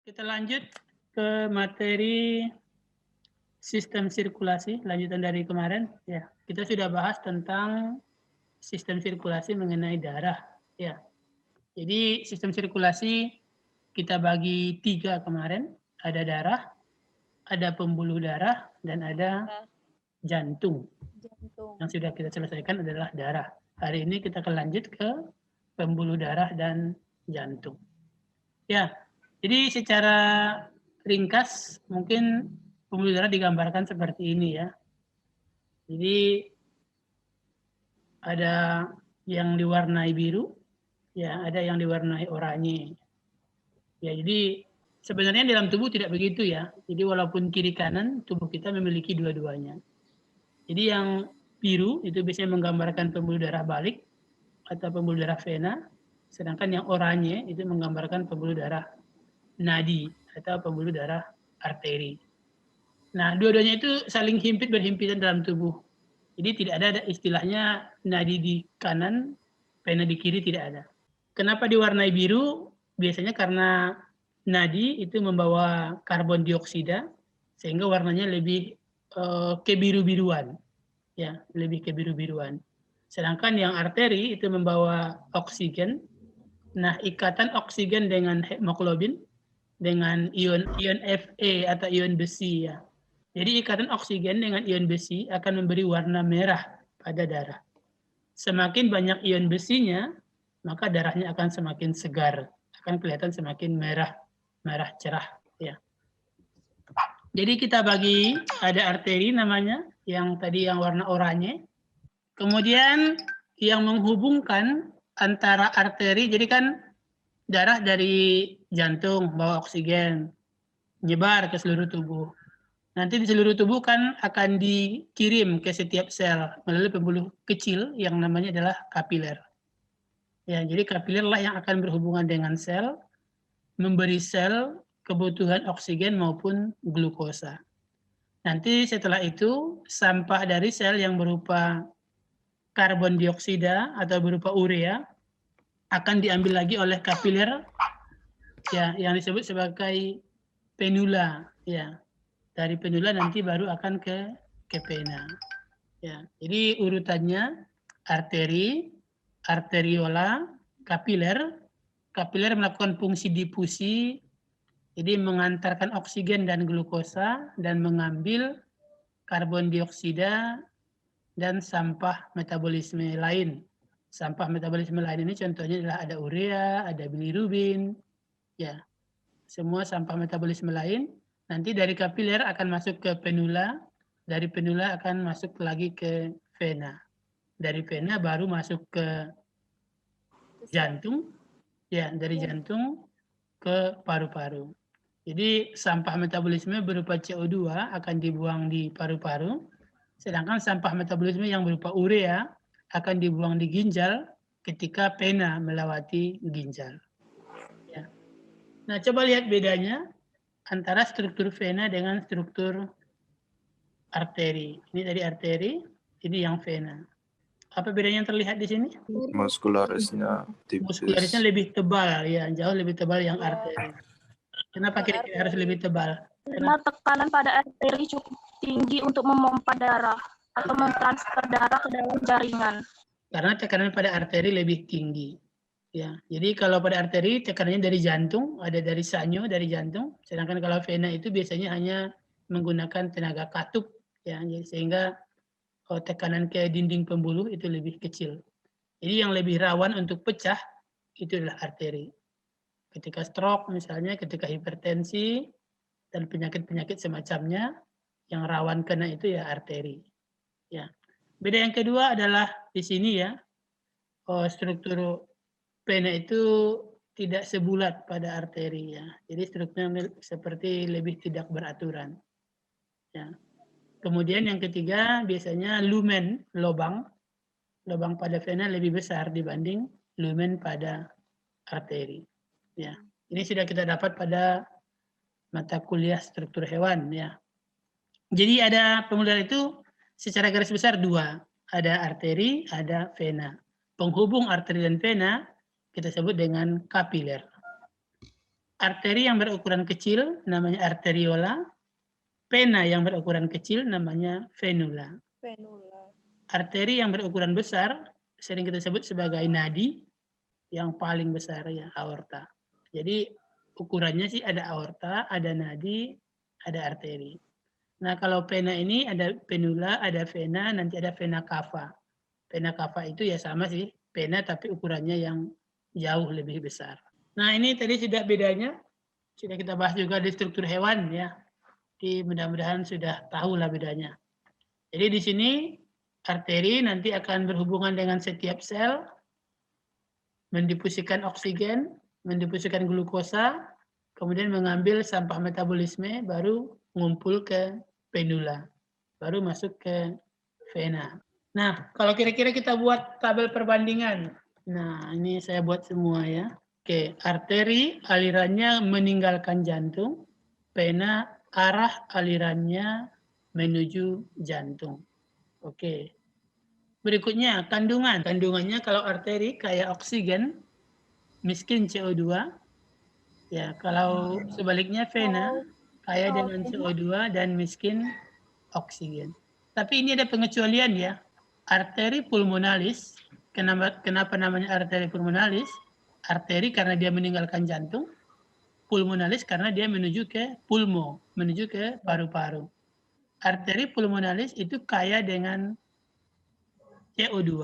Kita lanjut ke materi sistem sirkulasi, lanjutan dari kemarin. Ya, kita sudah bahas tentang sistem sirkulasi mengenai darah. Ya, jadi sistem sirkulasi kita bagi 3 kemarin. Ada darah, ada pembuluh darah, dan ada jantung. Yang sudah kita selesaikan adalah darah. Hari ini kita akan lanjut ke pembuluh darah dan jantung. Ya, jadi secara ringkas mungkin pembuluh darah digambarkan seperti ini ya. Jadi ada yang diwarnai biru, ya ada yang diwarnai oranye. Ya, jadi sebenarnya dalam tubuh tidak begitu ya. Jadi walaupun kiri kanan tubuh kita memiliki dua-duanya. Jadi yang biru itu biasanya menggambarkan pembuluh darah balik atau pembuluh darah vena, sedangkan yang oranye itu menggambarkan pembuluh darah nadi atau pembuluh darah arteri. Nah, dua-duanya itu saling berhimpitan dalam tubuh. Jadi tidak ada istilahnya nadi di kanan, vena di kiri, tidak ada. Kenapa diwarnai biru? Biasanya karena nadi itu membawa karbon dioksida, sehingga warnanya lebih kebiru-biruan. Ya, lebih kebiru-biruan. Sedangkan yang arteri itu membawa oksigen. Nah, ikatan oksigen dengan hemoglobin, dengan ion Fe atau ion besi ya. Jadi ikatan oksigen dengan ion besi akan memberi warna merah pada darah. Semakin banyak ion besinya, maka darahnya akan semakin segar, akan kelihatan semakin merah cerah ya. Jadi kita bagi, ada arteri namanya, yang tadi yang warna oranye. Kemudian yang menghubungkan antara arteri, jadi kan darah dari jantung bawa oksigen, nyebar ke seluruh tubuh. Nanti di seluruh tubuh kan akan dikirim ke setiap sel melalui pembuluh kecil yang namanya adalah kapiler. Ya, jadi kapiler lah yang akan berhubungan dengan sel, memberi sel kebutuhan oksigen maupun glukosa. Nanti setelah itu sampah dari sel yang berupa karbon dioksida atau berupa urea akan diambil lagi oleh kapiler ya yang disebut sebagai penula ya. Dari penula nanti baru akan ke vena. Ya, jadi urutannya arteri, arteriola, kapiler. Kapiler melakukan fungsi difusi, jadi mengantarkan oksigen dan glukosa dan mengambil karbon dioksida dan sampah metabolisme lain. Sampah metabolisme lain ini contohnya adalah ada urea, ada bilirubin, ya. Semua sampah metabolisme lain. Nanti dari kapiler akan masuk ke penula, dari penula akan masuk lagi ke vena. Dari vena baru masuk ke jantung, ya dari jantung ke paru-paru. Jadi sampah metabolisme berupa CO2 akan dibuang di paru-paru, sedangkan sampah metabolisme yang berupa urea akan dibuang di ginjal ketika vena melewati ginjal. Ya. Nah, coba lihat bedanya antara struktur vena dengan struktur arteri. Ini dari arteri, ini yang vena. Apa bedanya yang terlihat di sini? Muskularisnya tipis. Muskularisnya lebih tebal, ya, jauh lebih tebal yang arteri. Kenapa kira-kira harus lebih tebal? Karena tekanan pada arteri cukup tinggi untuk memompa darah atau mentransfer darah ke dalam jaringan. Karena tekanan pada arteri lebih tinggi. Ya, jadi kalau pada arteri tekanannya dari jantung, ada dari sanyo dari jantung, sedangkan kalau vena itu biasanya hanya menggunakan tenaga katup, ya, sehingga tekanan ke dinding pembuluh itu lebih kecil. Jadi yang lebih rawan untuk pecah itu adalah arteri. Ketika stroke misalnya, ketika hipertensi dan penyakit-penyakit semacamnya, yang rawan kena itu ya arteri. Ya. Beda yang kedua adalah di sini ya, struktur vena itu tidak sebulat pada arteri ya. Jadi strukturnya seperti lebih tidak beraturan. Ya. Kemudian yang ketiga biasanya lumen, lubang pada vena lebih besar dibanding lumen pada arteri. Ya. Ini sudah kita dapat pada mata kuliah struktur hewan ya. Jadi ada pembuluh darah itu secara garis besar dua, ada arteri, ada vena. Penghubung arteri dan vena kita sebut dengan kapiler. arteri yang berukuran kecil namanya arteriola, vena yang berukuran kecil namanya venula. Arteri yang berukuran besar sering kita sebut sebagai nadi, yang paling besar ya aorta. Jadi ukurannya sih ada aorta, ada nadi, ada arteri. Nah kalau vena ini ada venula, ada vena, nanti ada vena cava. Vena cava itu ya sama sih, vena tapi ukurannya yang jauh lebih besar. Nah ini tadi sudah bedanya, sudah kita bahas juga di struktur hewan ya. Jadi mudah-mudahan sudah tahu lah bedanya. Jadi di sini arteri nanti akan berhubungan dengan setiap sel, mendifusikan oksigen, mendifusikan glukosa, kemudian mengambil sampah metabolisme, baru ngumpul ke venula, baru masuk ke vena. Nah, kalau kira-kira kita buat tabel perbandingan. Nah, ini saya buat semua ya. Oke, arteri alirannya meninggalkan jantung, vena arah alirannya menuju jantung. Oke. Berikutnya, kandungan. Kandungannya kalau arteri kayak oksigen, miskin CO2. Ya, kalau sebaliknya vena, kaya dengan CO2 dan miskin oksigen. Tapi ini ada pengecualian ya. Arteri pulmonalis, kenapa namanya arteri pulmonalis? Arteri karena dia meninggalkan jantung, pulmonalis karena dia menuju ke pulmo, menuju ke paru-paru. Arteri pulmonalis itu kaya dengan CO2.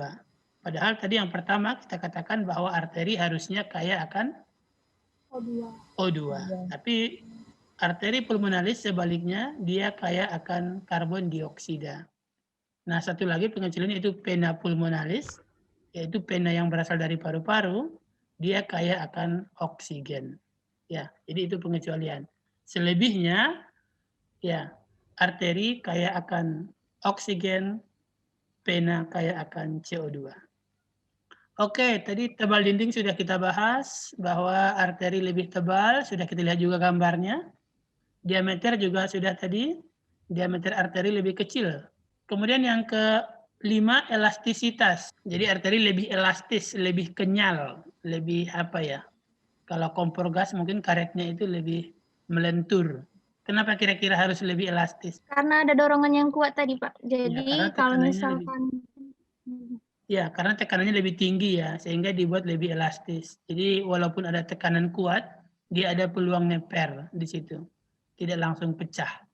Padahal tadi yang pertama kita katakan bahwa arteri harusnya kaya akan O2. Tapi arteri pulmonalis sebaliknya dia kaya akan karbon dioksida. Nah, satu lagi pengecualian yaitu vena pulmonalis, yaitu vena yang berasal dari paru-paru, dia kaya akan oksigen. Ya, jadi itu pengecualian. Selebihnya ya arteri kaya akan oksigen, vena kaya akan CO2. Oke, tadi tebal dinding sudah kita bahas, bahwa arteri lebih tebal, sudah kita lihat juga gambarnya. Diameter juga sudah tadi, diameter arteri lebih kecil. Kemudian yang kelima, elastisitas. Jadi arteri lebih elastis, lebih kenyal, lebih apa ya, kalau kompor gas mungkin karetnya itu lebih melentur. Kenapa kira-kira harus lebih elastis? Karena ada dorongan yang kuat tadi, Pak. Ya, Jadi karena kalau tekanannya misalkan ya, karena tekanannya lebih tinggi ya, sehingga dibuat lebih elastis. Jadi walaupun ada tekanan kuat, dia ada peluang neper di situ. Tidak langsung pecah.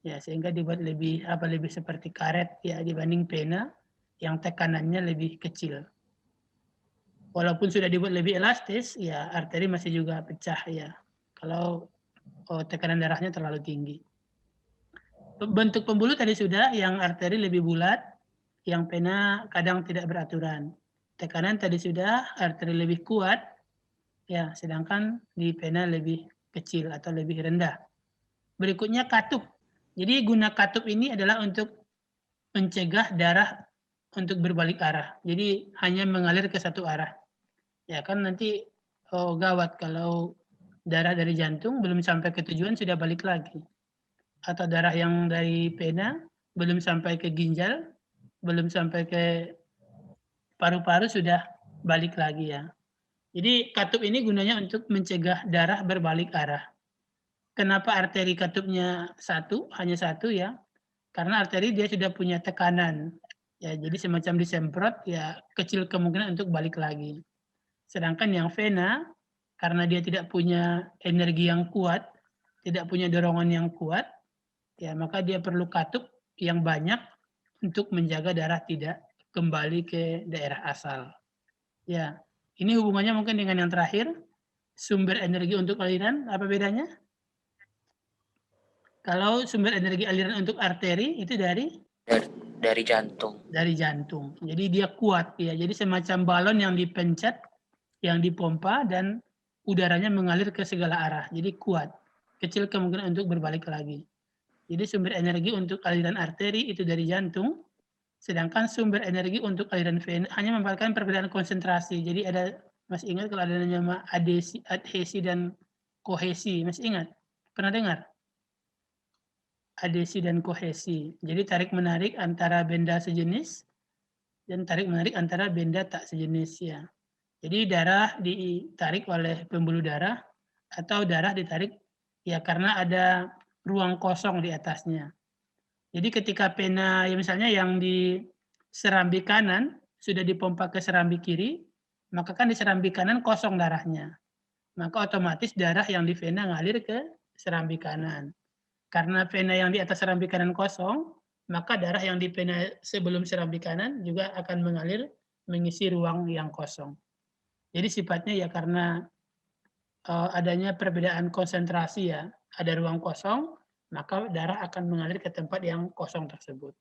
Ya, sehingga dibuat lebih lebih seperti karet ya dibanding pena yang tekanannya lebih kecil. Walaupun sudah dibuat lebih elastis, ya arteri masih juga pecah ya. Kalau tekanan darahnya terlalu tinggi. Bentuk pembuluh tadi sudah, yang arteri lebih bulat, yang pena kadang tidak beraturan. Tekanan tadi sudah, arteri lebih kuat, ya, sedangkan di pena lebih kecil atau lebih rendah. Berikutnya katup. Jadi guna katup ini adalah untuk mencegah darah untuk berbalik arah. Jadi hanya mengalir ke satu arah. Ya kan nanti gawat kalau darah dari jantung belum sampai ke tujuan sudah balik lagi. Atau darah yang dari pena belum sampai ke ginjal, belum sampai ke paru-paru sudah balik lagi ya. Jadi katup ini gunanya untuk mencegah darah berbalik arah. Kenapa arteri katupnya hanya satu ya? Karena arteri dia sudah punya tekanan. Ya, jadi semacam disemprot ya kecil kemungkinan untuk balik lagi. Sedangkan yang vena karena dia tidak punya energi yang kuat, tidak punya dorongan yang kuat, ya maka dia perlu katup yang banyak untuk menjaga darah tidak kembali ke daerah asal. Ya, ini hubungannya mungkin dengan yang terakhir, sumber energi untuk aliran, apa bedanya? Kalau sumber energi aliran untuk arteri itu dari jantung. Dari jantung. Jadi dia kuat ya. Jadi semacam balon yang dipencet, yang dipompa dan udaranya mengalir ke segala arah. Jadi kuat. Kecil kemungkinan untuk berbalik lagi. Jadi sumber energi untuk aliran arteri itu dari jantung, sedangkan sumber energi untuk aliran vena hanya merupakan perbedaan konsentrasi. Jadi ada, masih ingat kalau ada nama adhesi dan kohesi, masih ingat? Pernah dengar? Adhesi dan kohesi. Jadi tarik-menarik antara benda sejenis dan tarik-menarik antara benda tak sejenis ya. Jadi darah ditarik oleh pembuluh darah, atau darah ditarik ya karena ada ruang kosong di atasnya. Jadi ketika vena ya misalnya yang di serambi kanan sudah dipompa ke serambi kiri, maka kan di serambi kanan kosong darahnya. Maka otomatis darah yang di vena ngalir ke serambi kanan. Karena vena yang di atas serambi kanan kosong, maka darah yang di vena sebelum serambi kanan juga akan mengalir mengisi ruang yang kosong. Jadi sifatnya ya karena adanya perbedaan konsentrasi ya, ada ruang kosong, maka darah akan mengalir ke tempat yang kosong tersebut.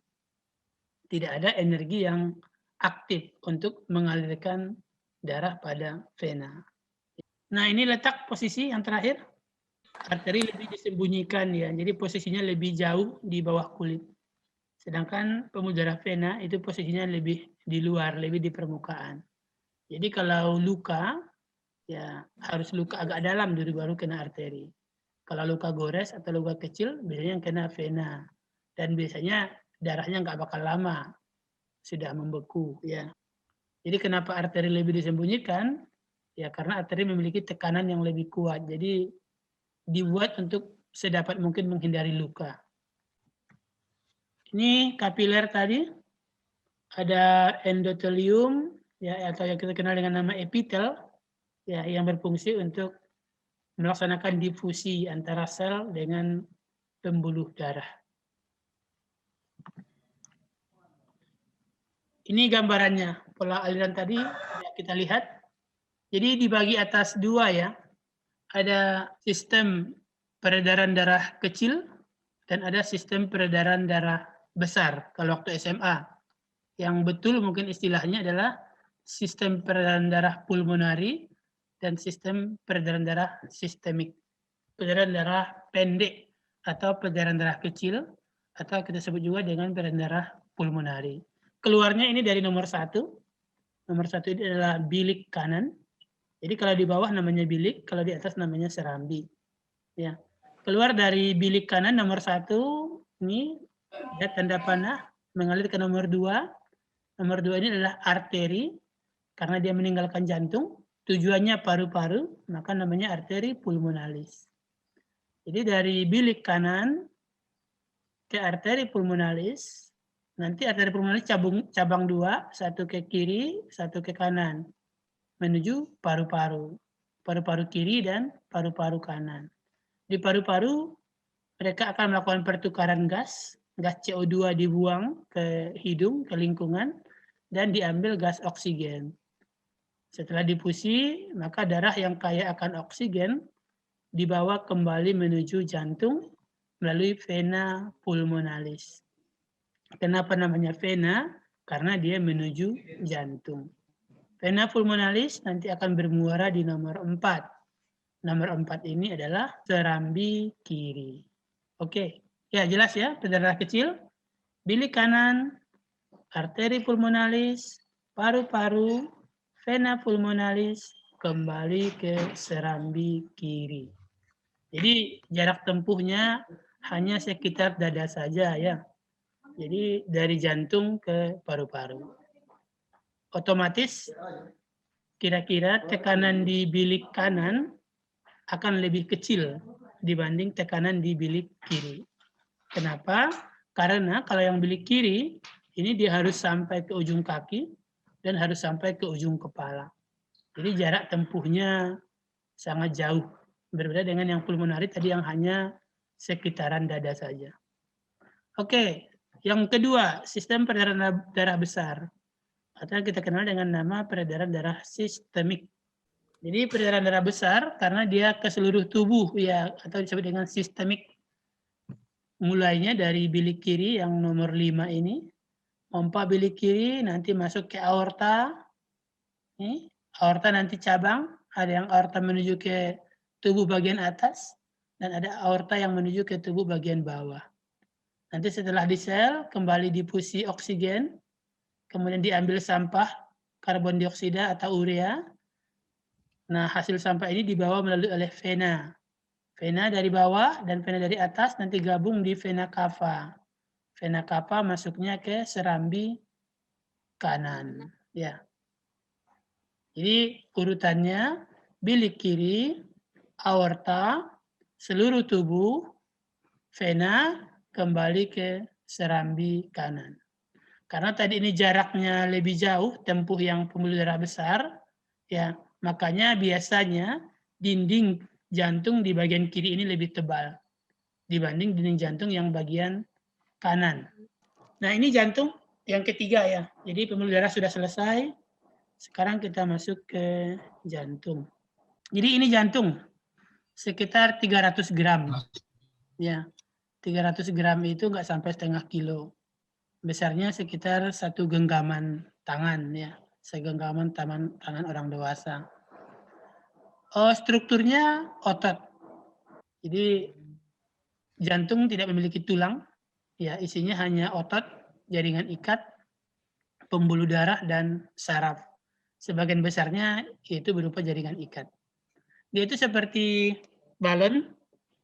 Tidak ada energi yang aktif untuk mengalirkan darah pada vena. Nah, ini letak posisi yang terakhir. Arteri lebih disembunyikan ya, jadi posisinya lebih jauh di bawah kulit. Sedangkan pembuluh darah vena itu posisinya lebih di luar, lebih di permukaan. Jadi kalau luka, ya harus luka agak dalam dulu baru kena arteri. Kalau luka gores atau luka kecil, biasanya yang kena vena. Dan biasanya darahnya nggak bakal lama, sudah membeku ya. Jadi kenapa arteri lebih disembunyikan? Ya karena arteri memiliki tekanan yang lebih kuat. Jadi dibuat untuk sedapat mungkin menghindari luka. Ini kapiler tadi, ada endotelium ya atau yang kita kenal dengan nama epitel ya yang berfungsi untuk melaksanakan difusi antara sel dengan pembuluh darah. Ini gambarannya, pola aliran tadi ya, kita lihat. Jadi dibagi atas dua ya, ada sistem peredaran darah kecil dan ada sistem peredaran darah besar kalau waktu SMA. Yang betul mungkin istilahnya adalah sistem peredaran darah pulmonari dan sistem peredaran darah sistemik. Peredaran darah pendek atau peredaran darah kecil atau kita sebut juga dengan peredaran darah pulmonari. Keluarnya ini dari nomor 1. Nomor 1 ini adalah bilik kanan. Jadi kalau di bawah namanya bilik, kalau di atas namanya serambi. Ya. Keluar dari bilik kanan nomor 1 ini ya tanda panah mengalir ke nomor 2. Nomor 2 ini adalah arteri karena dia meninggalkan jantung. Tujuannya paru-paru, maka namanya arteri pulmonalis. Jadi dari bilik kanan ke arteri pulmonalis, nanti arteri pulmonalis cabang 2, satu ke kiri, satu ke kanan, menuju paru-paru. Paru-paru kiri dan paru-paru kanan. Di paru-paru, mereka akan melakukan pertukaran gas CO2 dibuang ke hidung, ke lingkungan, dan diambil gas oksigen. Setelah difusi, maka darah yang kaya akan oksigen dibawa kembali menuju jantung melalui vena pulmonalis. Kenapa namanya vena? Karena dia menuju jantung. Vena pulmonalis nanti akan bermuara di nomor 4. Nomor 4 ini adalah serambi kiri. Oke, ya jelas ya, darah kecil, bilik kanan, arteri pulmonalis, paru-paru, vena pulmonalis, kembali ke serambi kiri. Jadi jarak tempuhnya hanya sekitar dada saja ya. Jadi dari jantung ke paru-paru. Otomatis kira-kira tekanan di bilik kanan akan lebih kecil dibanding tekanan di bilik kiri. Kenapa? Karena kalau yang bilik kiri ini dia harus sampai ke ujung kaki dan harus sampai ke ujung kepala. Jadi jarak tempuhnya sangat jauh. Berbeda dengan yang pulmonari tadi yang hanya sekitaran dada saja. Oke, yang kedua, sistem peredaran darah besar. Atau kita kenal dengan nama peredaran darah sistemik. Jadi peredaran darah besar karena dia ke seluruh tubuh ya atau disebut dengan sistemik. Mulainya dari bilik kiri yang nomor 5 ini. Pompa bilik kiri nanti masuk ke aorta. Ini, aorta nanti cabang, ada yang aorta menuju ke tubuh bagian atas, dan ada aorta yang menuju ke tubuh bagian bawah. Nanti setelah di sel, kembali difusi oksigen, kemudian diambil sampah karbon dioksida atau urea. Nah, hasil sampah ini dibawa melalui oleh vena. Vena dari bawah dan vena dari atas nanti gabung di vena cava. Vena cava masuknya ke serambi kanan. Ya. Jadi urutannya bilik kiri, aorta, seluruh tubuh, vena, kembali ke serambi kanan. Karena tadi ini jaraknya lebih jauh, tempuh yang pembuluh darah besar, ya, makanya biasanya dinding jantung di bagian kiri ini lebih tebal dibanding dinding jantung yang bagian kanan. Nah, ini jantung yang ketiga ya. Jadi pembuluh darah sudah selesai. Sekarang kita masuk ke jantung. Jadi ini jantung sekitar 300 gram. Ya, 300 gram itu nggak sampai setengah kilo. Besarnya sekitar 1 genggaman tangan ya, segenggaman tangan orang dewasa. Strukturnya otot. Jadi jantung tidak memiliki tulang, ya isinya hanya otot, jaringan ikat, pembuluh darah dan saraf. Sebagian besarnya itu berupa jaringan ikat. Dia itu seperti balon,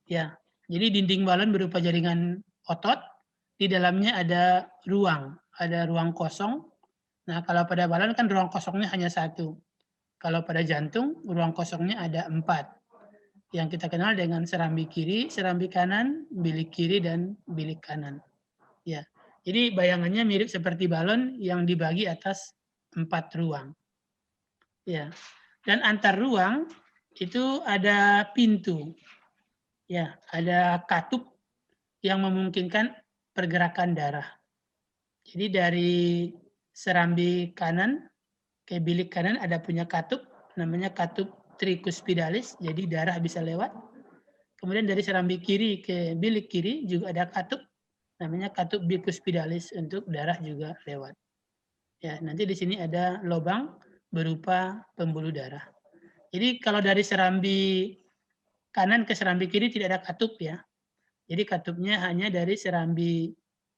ya. Jadi dinding balon berupa jaringan otot, di dalamnya ada ruang kosong. Nah, kalau pada balon kan ruang kosongnya hanya 1. Kalau pada jantung, ruang kosongnya ada 4. Yang kita kenal dengan serambi kiri, serambi kanan, bilik kiri, dan bilik kanan. Ya. Jadi bayangannya mirip seperti balon yang dibagi atas 4 ruang. Ya. Dan antar ruang itu ada pintu. Ya, ada katup yang memungkinkan pergerakan darah. Jadi dari serambi kanan ke bilik kanan ada punya katup, namanya katup tricuspidalis, jadi darah bisa lewat. Kemudian dari serambi kiri ke bilik kiri juga ada katup, namanya katup bicuspidalis, untuk darah juga lewat. Ya, nanti di sini ada lubang berupa pembuluh darah. Jadi kalau dari serambi kanan ke serambi kiri tidak ada katup ya. Jadi katupnya hanya dari serambi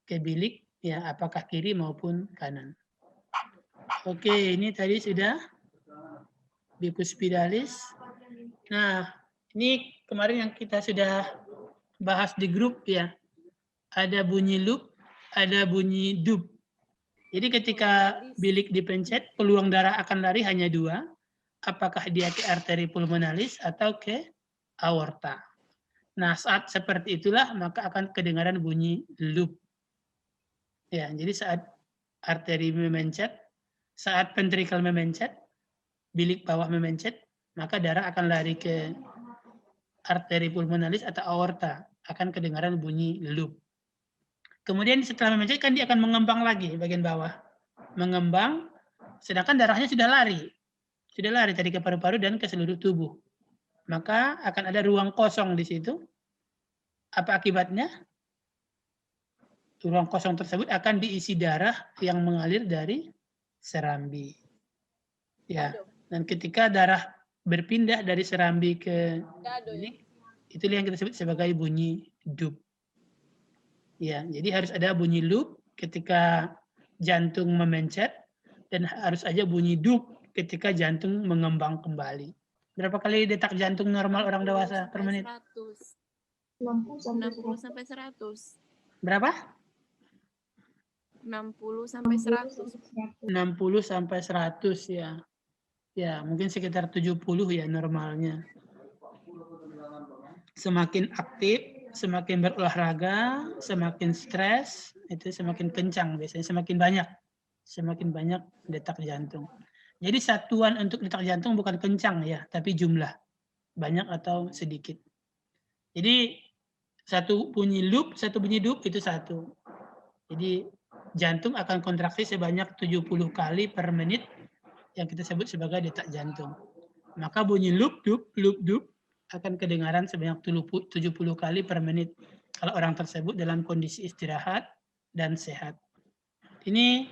ke bilik, ya apakah kiri maupun kanan. Oke, ini tadi sudah bicuspidalis. Nah, ini kemarin yang kita sudah bahas di grup ya. Ada bunyi loop, ada bunyi dub. Jadi ketika bilik dipencet, peluang darah akan lari hanya 2. Apakah dia ke arteri pulmonalis atau ke aorta. Nah, saat seperti itulah maka akan kedengaran bunyi loop. Ya, jadi saat arteri memencet, saat ventrikel memencet, bilik bawah memencet, maka darah akan lari ke arteri pulmonalis atau aorta, akan kedengaran bunyi loop. Kemudian setelah memencet kan dia akan mengembang lagi bagian bawah. Mengembang, sedangkan darahnya sudah lari. Sudah lari tadi ke paru-paru dan ke seluruh tubuh. Maka akan ada ruang kosong di situ. Apa akibatnya? Ruang kosong tersebut akan diisi darah yang mengalir dari serambi. Ya, dan ketika darah berpindah dari serambi ke bilik, itulah yang kita sebut sebagai bunyi dub. Ya, jadi harus ada bunyi loop ketika jantung memencet dan harus ada bunyi dub ketika jantung mengembang kembali. Berapa kali detak jantung normal orang dewasa per menit? 60 sampai 100. Berapa? 60 sampai 100. 60 sampai 100 ya. Ya, mungkin sekitar 70 ya normalnya. Semakin aktif, semakin berolahraga, semakin stres, itu semakin kencang biasanya, semakin banyak detak jantung. Jadi satuan untuk detak jantung bukan kencang ya, tapi jumlah. Banyak atau sedikit. Jadi satu bunyi loop, satu bunyi dub itu 1. Jadi jantung akan kontraksi sebanyak 70 kali per menit yang kita sebut sebagai detak jantung. Maka bunyi loop dub akan kedengaran sebanyak 70 kali per menit kalau orang tersebut dalam kondisi istirahat dan sehat. Ini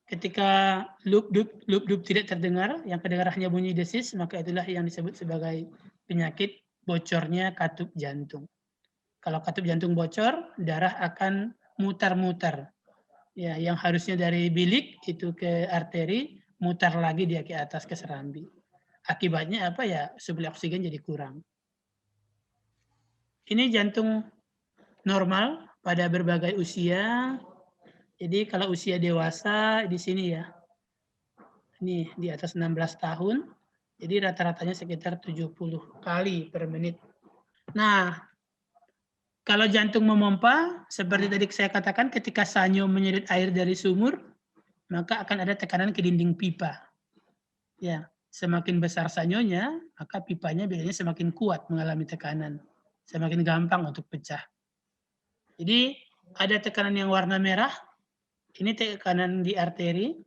ketika loop dub tidak terdengar, yang kedengar hanya bunyi desis, maka itulah yang disebut sebagai penyakit bocornya katup jantung. Kalau katup jantung bocor, darah akan mutar-mutar. Ya, yang harusnya dari bilik itu ke arteri, mutar lagi dia ke atas ke serambi. Akibatnya apa ya? Suplai oksigen jadi kurang. Ini jantung normal pada berbagai usia. Jadi kalau usia dewasa di sini ya. Ini di atas 16 tahun. Jadi rata-ratanya sekitar 70 kali per menit. Nah, kalau jantung memompa, seperti tadi saya katakan, ketika sanyo menyedot air dari sumur, maka akan ada tekanan ke dinding pipa. Ya, semakin besar sanyonya, maka pipanya biasanya semakin kuat mengalami tekanan. Semakin gampang untuk pecah. Jadi, ada tekanan yang warna merah, ini tekanan di arteri,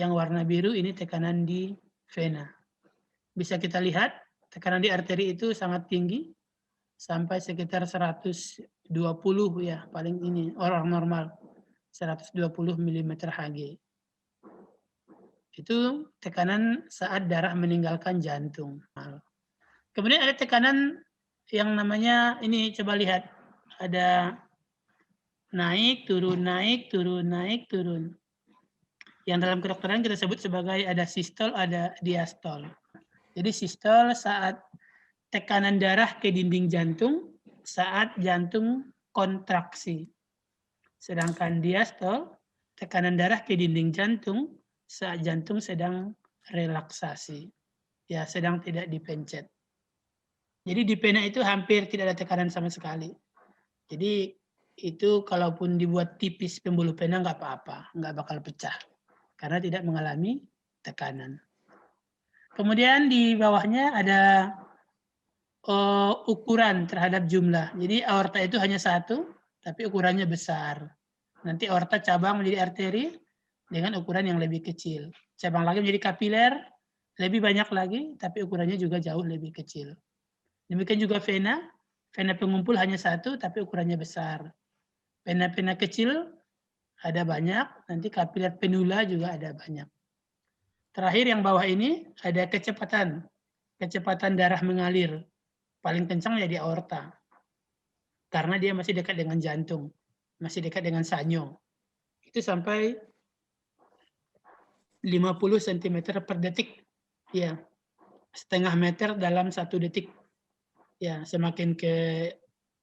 yang warna biru ini tekanan di vena. Bisa kita lihat, tekanan di arteri itu sangat tinggi, sampai sekitar 120 ya, paling ini, orang normal, 120 mm Hg. Itu tekanan saat darah meninggalkan jantung. Kemudian ada tekanan yang namanya, ini coba lihat, ada naik, turun, naik, turun, naik, turun. Yang dalam kedokteran kita sebut sebagai ada sistol, ada diastol. Jadi sistol saat tekanan darah ke dinding jantung saat jantung kontraksi. Sedangkan diastol, tekanan darah ke dinding jantung saat jantung sedang relaksasi. Ya, sedang tidak dipencet. Jadi di pena itu hampir tidak ada tekanan sama sekali. Jadi itu kalaupun dibuat tipis pembuluh pena nggak apa-apa, nggak bakal pecah. Karena tidak mengalami tekanan. Kemudian di bawahnya ada ukuran terhadap jumlah. Jadi aorta itu hanya satu, tapi ukurannya besar. Nanti aorta cabang menjadi arteri dengan ukuran yang lebih kecil. Cabang lagi menjadi kapiler, lebih banyak lagi, tapi ukurannya juga jauh lebih kecil. Demikian juga vena. Vena pengumpul hanya satu, tapi ukurannya besar. Vena-vena kecil ada banyak, nanti kapiler penula juga ada banyak. Terakhir yang bawah ini ada kecepatan. Kecepatan darah mengalir. Paling kencang ya di aorta. Karena dia masih dekat dengan jantung. Masih dekat dengan sanyo. Itu sampai 50 cm per detik. Ya, setengah meter dalam 1 detik. Ya, semakin ke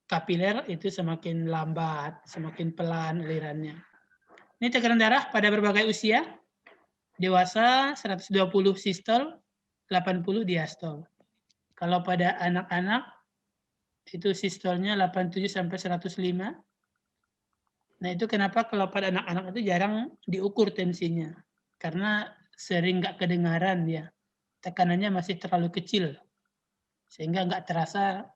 kapiler itu semakin lambat, semakin pelan alirannya. Ini tekanan darah pada berbagai usia. Dewasa 120 sistol, 80 diastol. Kalau pada anak-anak itu sistolnya 87 sampai 105. Nah, itu kenapa kalau pada anak-anak itu jarang diukur tensinya. Karena sering nggak kedengaran ya. Tekanannya masih terlalu kecil. Sehingga nggak terasa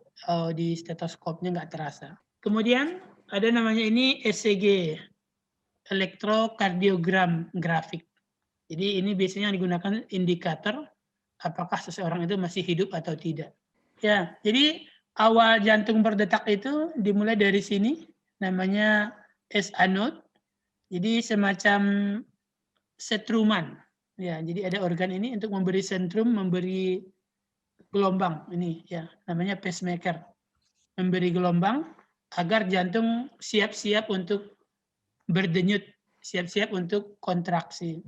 di stetoskopnya nggak terasa. Kemudian ada namanya ini ECG, elektrokardiogram grafik. Jadi ini biasanya yang digunakan indikator apakah seseorang itu masih hidup atau tidak. Ya, jadi awal jantung berdetak itu dimulai dari sini, namanya S-anode. Jadi semacam setruman. Ya, jadi ada organ ini untuk memberi sentrum, memberi gelombang ini ya, namanya pacemaker. Memberi gelombang agar jantung siap-siap untuk berdenyut, siap-siap untuk kontraksi.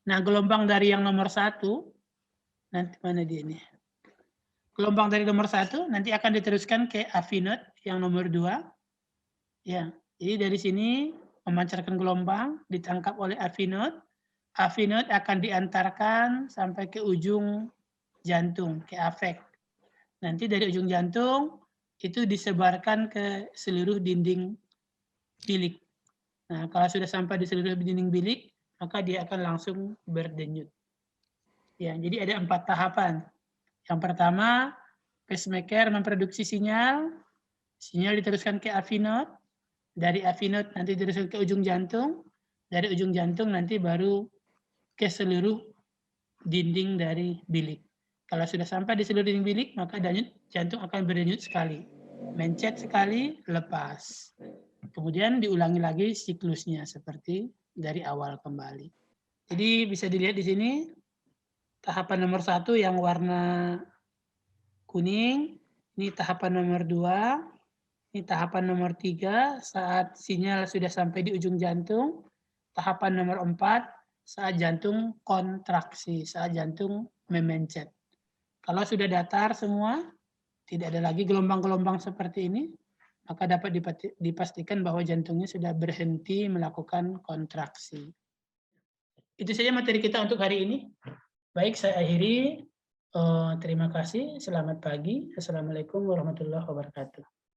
Nah, gelombang dari yang nomor 1, nanti mana dia ini? Gelombang dari nomor 1 nanti akan diteruskan ke AV node yang nomor 2. Ya, jadi dari sini memancarkan gelombang, ditangkap oleh AV node. AV node akan diantarkan sampai ke ujung jantung, ke afek. Nanti dari ujung jantung itu disebarkan ke seluruh dinding bilik. Nah, kalau sudah sampai di seluruh dinding bilik, maka dia akan langsung berdenyut. Ya, jadi ada 4 tahapan. Yang pertama, pacemaker memproduksi sinyal, sinyal diteruskan ke AV node, dari AV node nanti diteruskan ke ujung jantung, dari ujung jantung nanti baru ke seluruh dinding dari bilik. Kalau sudah sampai di seluruh dinding bilik, maka denyut jantung akan berdenyut sekali. Mencet sekali, lepas. Kemudian diulangi lagi siklusnya seperti dari awal kembali. Jadi bisa dilihat di sini tahapan nomor 1 yang warna kuning, ini tahapan nomor 2, ini tahapan nomor 3 saat sinyal sudah sampai di ujung jantung, tahapan nomor 4 saat jantung kontraksi, saat jantung memencet. Kalau sudah datar semua, tidak ada lagi gelombang-gelombang seperti ini, maka dapat dipastikan bahwa jantungnya sudah berhenti melakukan kontraksi. Itu saja materi kita untuk hari ini. Baik, saya akhiri. Terima kasih. Selamat pagi. Assalamualaikum warahmatullahi wabarakatuh.